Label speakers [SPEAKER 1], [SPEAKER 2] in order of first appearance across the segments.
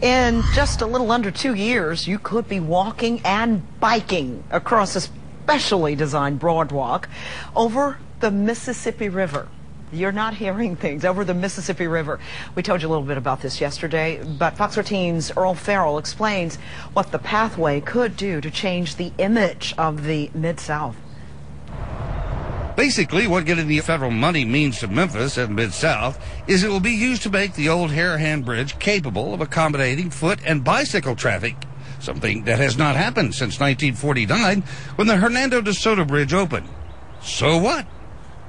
[SPEAKER 1] In just a little under 2 years, you could be walking and biking across a specially designed boardwalk over the Mississippi River. You're not hearing things, over the Mississippi River. We told you a little bit about this yesterday, but Fox 13's Earl Farrell explains what the pathway could do to change the image of the Mid-South.
[SPEAKER 2] Basically, what getting the federal money means to Memphis and Mid-South is it will be used to make the old Harahan Bridge capable of accommodating foot and bicycle traffic, something that has not happened since 1949 when the Hernando de Soto Bridge opened. So what?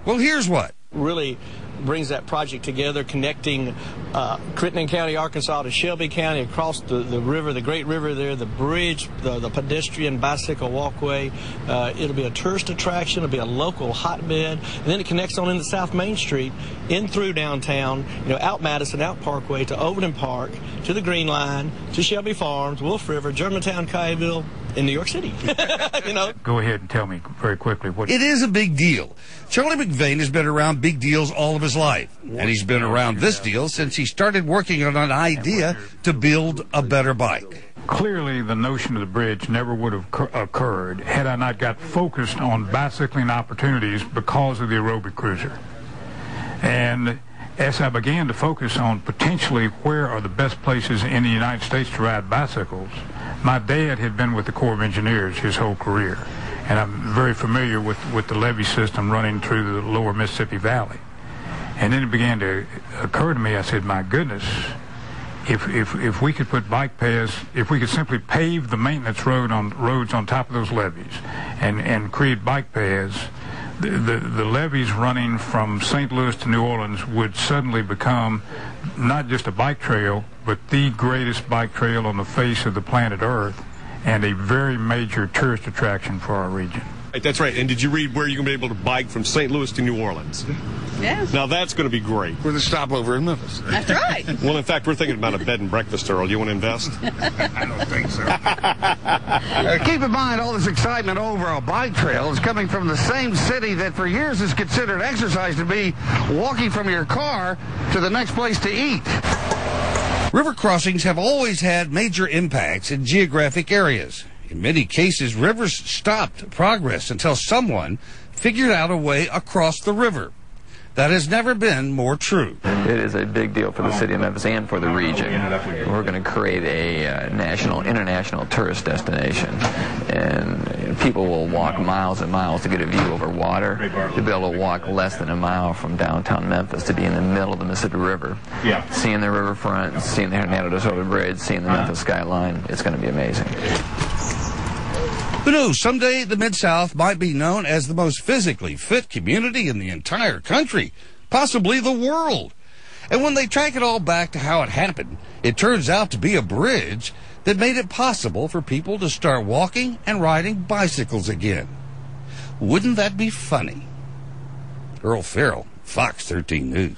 [SPEAKER 2] Well, here's what.
[SPEAKER 3] Really brings that project together, connecting Crittenden County, Arkansas to Shelby County across the river, the great river there, the bridge, the pedestrian bicycle walkway. It'll be a tourist attraction. It'll be a local hotbed. And then it connects on into South Main Street, in through downtown, out Madison, out Parkway to Overton Park, to the Green Line, to Shelby Farms, Wolf River, Germantown, Cuyville, in New York City.
[SPEAKER 4] Go ahead and tell me very quickly what.
[SPEAKER 2] It is a big deal. Charlie McVane has been around big deals all of his life, and he's been around this deal since he started working on an idea to build a better bike.
[SPEAKER 4] Clearly, the notion of the bridge never would have occurred had I not got focused on bicycling opportunities because of the aerobic cruiser. And as I began to focus on potentially where are the best places in the United States to ride bicycles, my dad had been with the Corps of Engineers his whole career, and I'm very familiar with the levee system running through the lower Mississippi Valley. And then it began to occur to me, I said, my goodness, if we could put bike paths, if we could simply pave the maintenance roads on top of those levees and create bike paths, the levees running from St. Louis to New Orleans would suddenly become not just a bike trail, but the greatest bike trail on the face of the planet Earth, and a very major tourist attraction for our region.
[SPEAKER 5] That's right. And did you read where you're going to be able to bike from St. Louis to New Orleans?
[SPEAKER 6] Yeah.
[SPEAKER 5] Now that's going to be great.
[SPEAKER 2] We're the stopover in Memphis.
[SPEAKER 6] That's right.
[SPEAKER 5] Well, in fact, we're thinking about a bed and breakfast, Earl. You want to invest?
[SPEAKER 2] I don't think so.
[SPEAKER 7] Keep in mind, all this excitement over a bike trail is coming from the same city that for years has considered exercise to be walking from your car to the next place to eat.
[SPEAKER 2] River crossings have always had major impacts in geographic areas. In many cases, rivers stopped progress until someone figured out a way across the river. That has never been more true.
[SPEAKER 8] It is a big deal for the city of Memphis and for the region. We're going to create a international tourist destination, and people will walk miles and miles to get a view over water, to be able to walk less than a mile from downtown Memphis, to be in the middle of the Mississippi River, seeing the riverfront, seeing the Hernando de Soto Bridge, seeing the Memphis skyline. It's going to be amazing.
[SPEAKER 2] Who knows, someday the Mid-South might be known as the most physically fit community in the entire country, possibly the world. And when they track it all back to how it happened, it turns out to be a bridge that made it possible for people to start walking and riding bicycles again. Wouldn't that be funny? Earl Farrell, Fox 13 News.